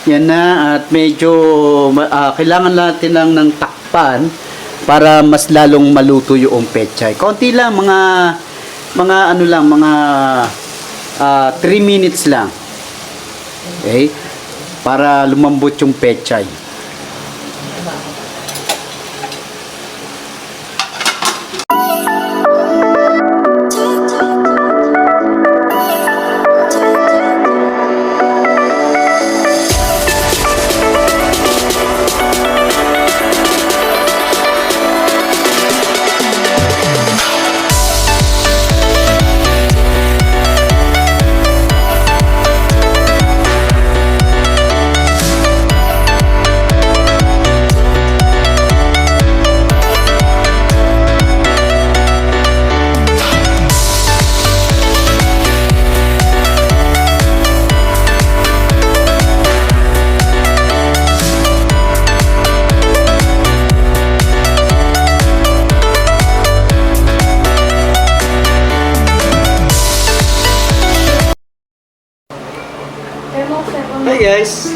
Yan na, at medyo kailangan natin lang ng takpan para mas lalong maluto yung pechay. Konti lang, mga ano lang, mga 3 minutes lang. Okay? Para lumambot yung pechay. Hi guys!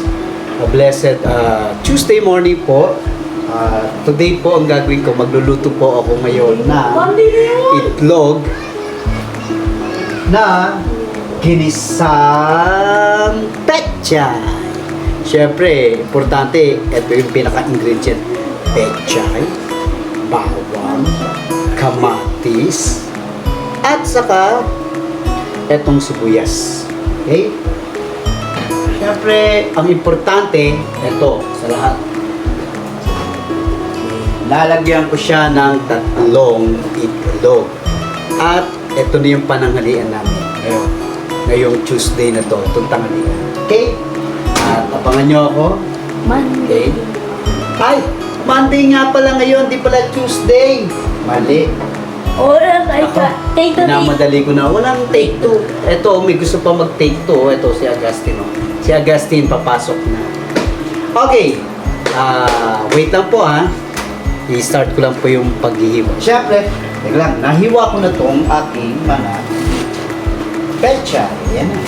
A blessed Tuesday morning po. Today po ang gagawin ko, magluluto po ako ngayon na itlog na ginisang pechay. Siyempre, importante, ito yung pinaka-ingredient. Pechay, bawang, kamatis, at saka etong sibuyas. Okay? Siyempre, ang importante, ito, sa lahat. Lalagyan ko siya ng 3 itlog. At ito na yung pananghalian namin. Ngayong Tuesday na to, itong tanghalian. Okay? At abangan nyo ako. Okay? Ay, Monday nga pala ngayon, di pala Tuesday. Mali. Namadali ko na. Walang take 2. Ito, may gusto pa mag-take 2. Ito, si Agustin. Si Agustin, papasok na. Okay. Wait lang po ha. I-start ko lang po yung paghihiwa. Siyempre, lang, nahiwa ko na tong aking mga pechay. Yan na.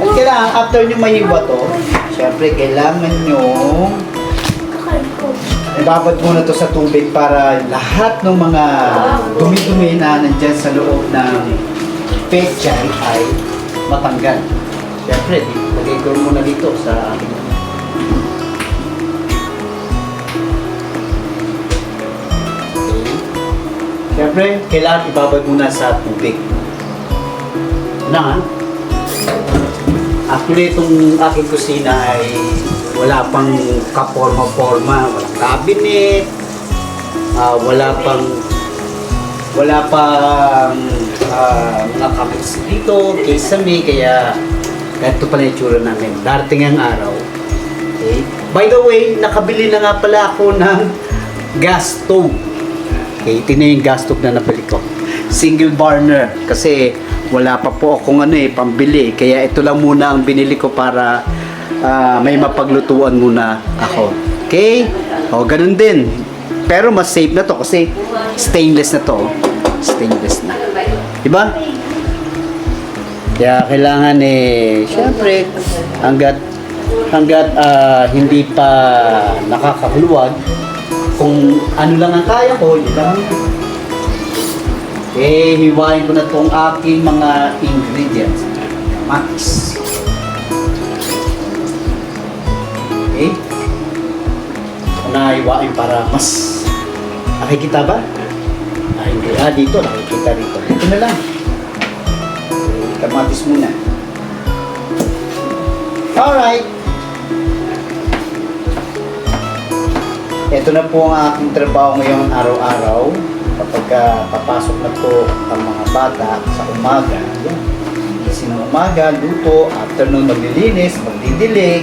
At kailangan, after nyo mahiwa to, siyempre, kailangan nyo ibabad muna to sa tubig para lahat ng mga dumi-dumi na nandyan sa loob ng pechay ay matanggal. Siyempre, lagay ko muna dito sa aking siyempre, kailangan ibabad muna sa tubig. Na, actually, itong aking kusina ay wala pang kaporma-porma, walang cabinet, wala pang mga cabinets dito, kisame, kaya ganito pala yung tsura namin. Darating ang araw. Okay? By the way, nakabili na nga pala ako ng gas stove. Okay, ito na yung gas stove na nabili ko. Single burner. Kasi wala pa po akong pambili. Kaya ito lang muna ang binili ko para may mapaglutuan muna ako. Okay? O, ganun din. Pero mas safe na to kasi stainless na to. Stainless na. Diba? Kaya kailangan syempre, hanggat hindi pa nakakahuluwag, kung ano lang ang kaya ko, yun lang. Hiwain ko na itong aking mga ingredients. Kamatis. Okay? Hiwain para mas nakikita ba? Hindi. Dito. Nakikita rito. Ito na lang. Kamatis muna. Alright. Ito na po ang aking trabaho ngayong araw-araw. Kapag papasok na po ang mga bata sa umaga, yan. Kasi ng umaga, luto, afternoon maglilinis, magdidilig.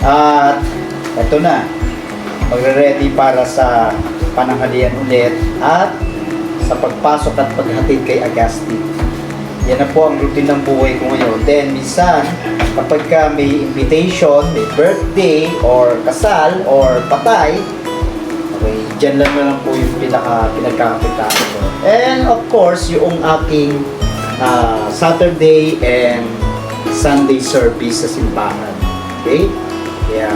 At ito na, magre-ready para sa pananghalian ulit at sa pagpasok at paghatid kay Agustin. Yan na po ang routine ng buhay ko ngayon. Then, minsan, kapag may invitation, may birthday, or kasal, or patay, okay, dyan lang na lang po yung pinagkakakitaan ko. And, of course, yung aking Saturday and Sunday service sa simbahan. Okay? Kaya,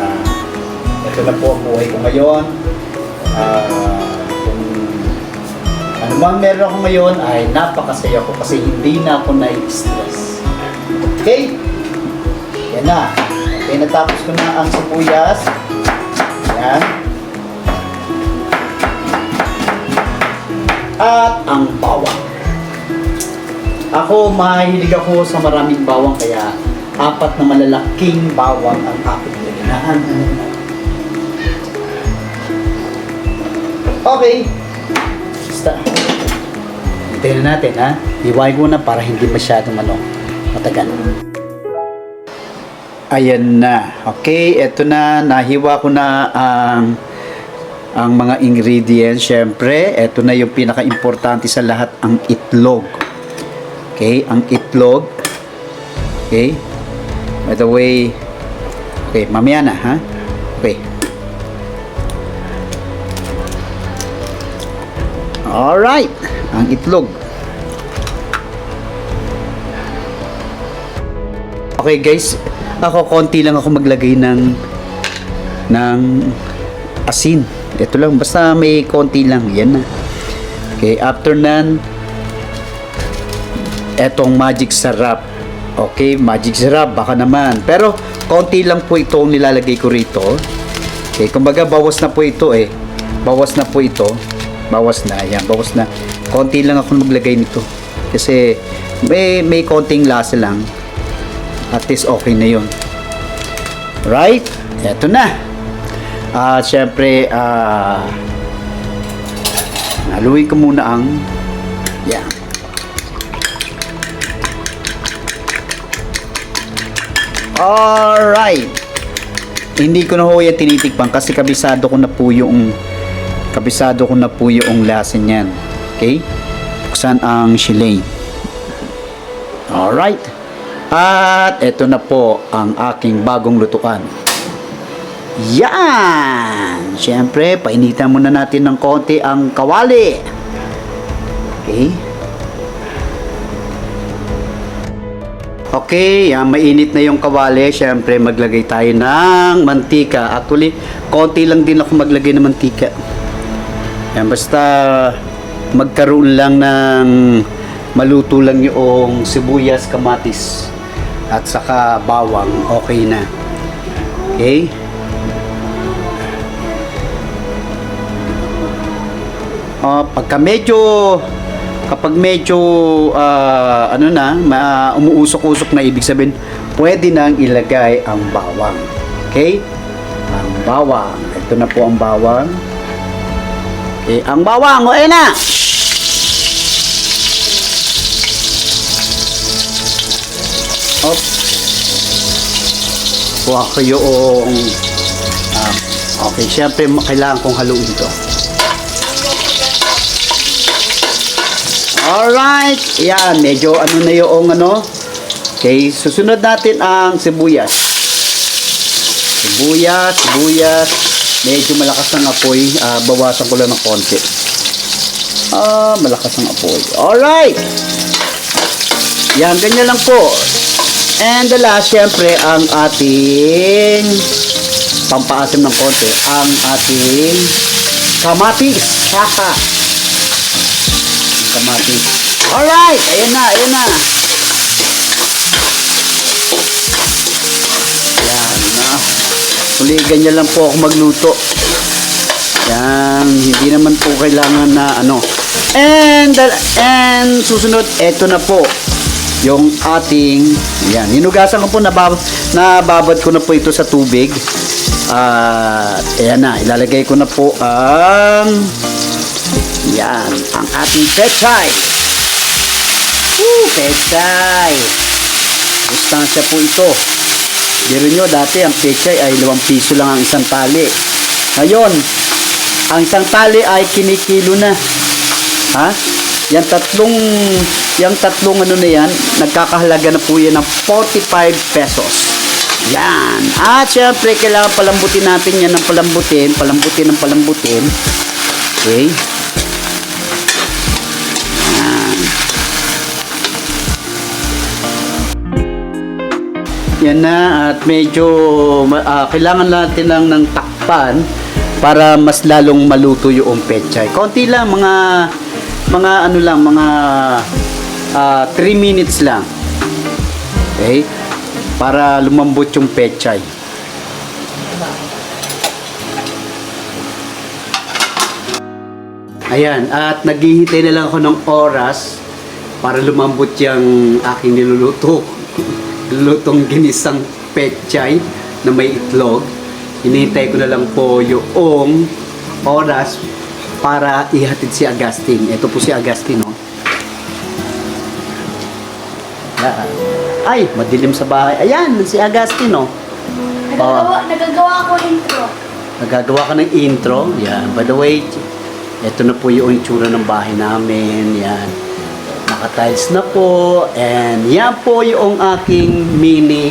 ito na po ang buhay ko ngayon. Kung ano man meron ako ngayon, ay napakasaya ko kasi hindi na ako na-stress. Okay? Yan na. Okay, natapos ko na ang sibuyas. Yan. At ang bawang. Ako, mahilig ako sa maraming bawang, kaya 4 na malalaking bawang ang aking nilagyan. Okay. Basta. Hintayin na natin, ha? Iwain ko na para hindi masyadong matagal. Ayan na. Okay, eto na. Nahiwa ko na ang mga ingredients. Syempre, eto na yung pinaka-importante sa lahat, ang itlog. Okay, ang itlog. Okay. By the way, okay, mamaya na, ha? Okay. Alright, ang itlog. Okay guys, ako konti lang ako maglagay ng asin. Ito lang, basta may konti lang, yan na. Okay, after nan, etong magic sarap. Okay, magic sarap, baka naman. Pero, konti lang po ito ang nilalagay ko rito. Okay, kumbaga bawas na po ito eh. Bawas na po ito. Bawas na, yan, bawas na. Konti lang ako maglagay nito. Kasi, may konting lasa lang. At least okay na yun. Right? Eto na. Siyempre, haluin ko muna ang yan. Alright. Hindi ko na ho yan tinitikpan kasi kabisado ko na po yung lasa niyan. Okay? Buksan ang shilay. Alright. At eto na po ang aking bagong lutuan. Yan! Siyempre, painitan muna natin ng konti ang kawali. Okay? Okay, mainit na yung kawali. Siyempre, maglagay tayo ng mantika. Actually, konti lang din ako maglagay ng mantika. Yan, basta magkaroon lang ng maluto lang yung sibuyas, kamatis at saka bawang, okay na. Okay? Kapag medyo umuusok-usok na, ibig sabihin pwede nang ilagay ang bawang. Okay? Ang bawang. Ito na po ang bawang. Okay, ang bawang, o na! Kuha ko yung okay, syempre kailangan kong haluin ito. Alright, yan, medyo na yung okay, susunod natin ang sibuyas. Sibuyas, medyo malakas ang apoy, bawasan ko lang ng konti. Malakas ang apoy. Alright, yan, ganyan lang po. And the last, syempre, ang ating pampaasim ng konti, ang ating kamatis. Haha. Kamatis. Alright, ayan na. Ayan, na. Uli, ganyan lang po ako magluto. Yan, hindi naman po kailangan na And susunod, eto na po. Yung ating, yan, hinugasan ko po, nababad ko na po ito sa tubig. Ayan na, ilalagay ko na po ang ating pechay. Pechay. Gustansya po ito. Biro nyo, dati ang pechay ay 5 piso lang ang isang tali. Ngayon, ang isang tali ay kinikilo na. Ha? Yung tatlong na yan, nagkakahalaga na po yan ng 45 pesos. Yan. At syempre, kailangan palambutin natin yan ng palambutin. Okay. Yan. Yan na, at medyo kailangan natin lang ng takpan para mas lalong maluto yung pechay. Konti lang, mga ano lang, mga 3 minutes lang. Okay? Para lumambot yung pechay. Ayan, at naghihintay na lang ako ng oras para lumambot yung aking niluluto. Lutong ginisang pechay na may itlog. Hinihintay ko na lang po yung oras para ihatid si Agustin. Ito po si Agustin, no? Yan. Ay, madilim sa bahay. Ayan, si Agustin, no? Nagagawa ko intro. Nagagawa ka ng intro. Yan. By the way, ito na po yung itsura ng bahay namin. Yan. Naka-tiles na po. And yan po yung aking mini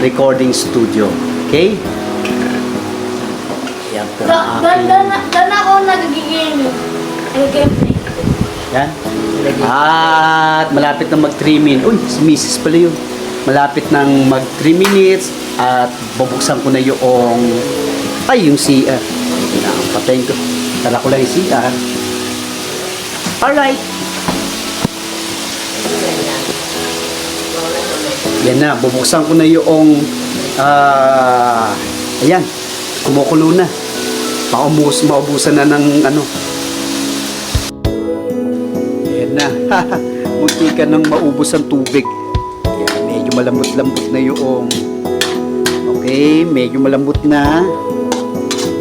recording studio. Okay? Yan po ang aking... Doon ako nag-gaming. Nag-gameplay. Yan. At malapit na mag 3 minutes. Uy, si Mrs. pala yun. Malapit nang mag 3 minutes. At bubuksan ko na yung... Ay, yung CR. Patayin ko. Tala ko lang yung CR. Alright. Yan na, bubuksan ko na yung ayan, kumukulo na. Baka maubusan na ng ano. Yan na. Munti ka nang maubos ang tubig. Yan, medyo malambot-lambot na yung okay, medyo malambot na.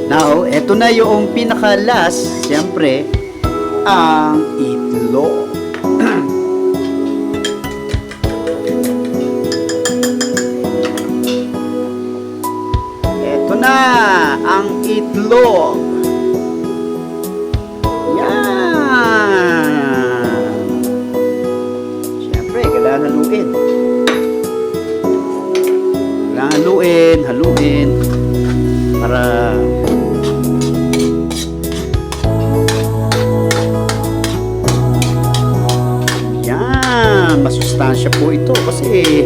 Now, eto na yung pinaka-last, siyempre, ang itlog. Eto na ang itlog. Yan. Siyempre, kailangan haluin. Kailangan haluin. Para masustansya po ito kasi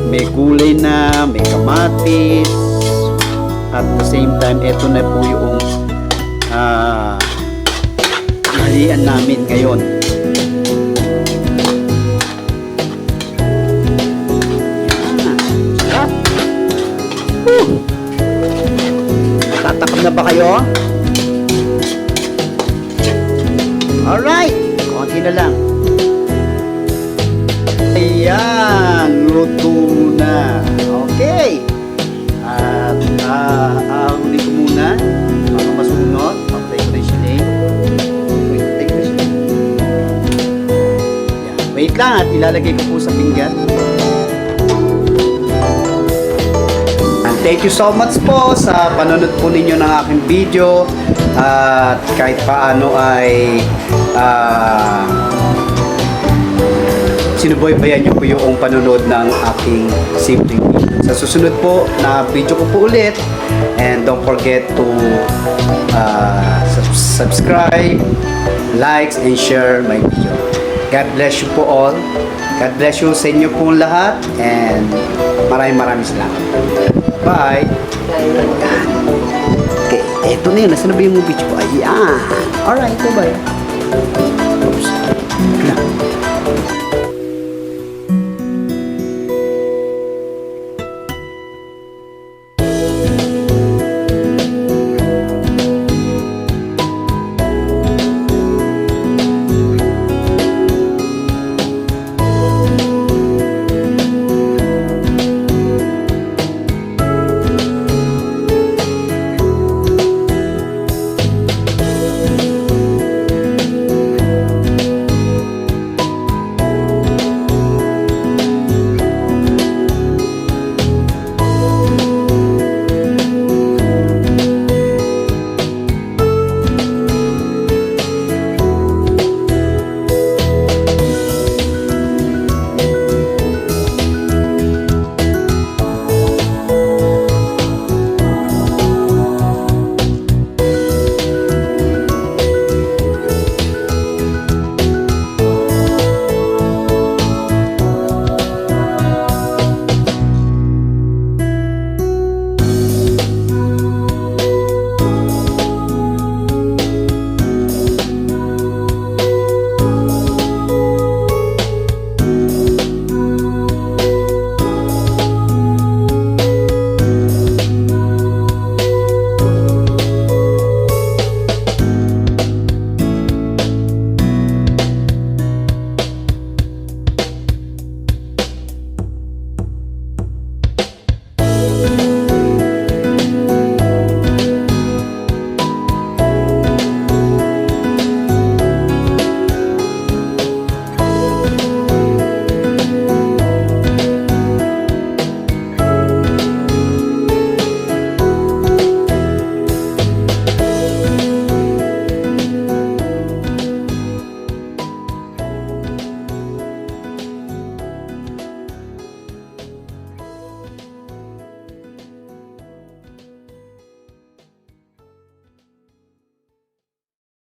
may gulay na, may kamatis, at the same time ito na po yung tanghalian namin ngayon. Yan, sarap. Natatakam na ba kayo? Alright, konti na lang. Ayan, luto na. Okay. At ahuli ko muna para masunod. Patay ko na yung siling. Wait lang at ilalagay ko po sa pinggan. And thank you so much po sa panonood po ninyo ng aking video. At kahit paano ay sinubaybayan niyo po yung panonood ng aking simpleng video. Sa susunod po na video ko po ulit, and don't forget to subscribe, likes, and share my video. God bless you po all. God bless you sa inyo pong lahat, and maraming salamat. Bye! Okay, eto na yun. Nasaan na ba yung video ko? Ayan! Alright, bye-bye. Oops.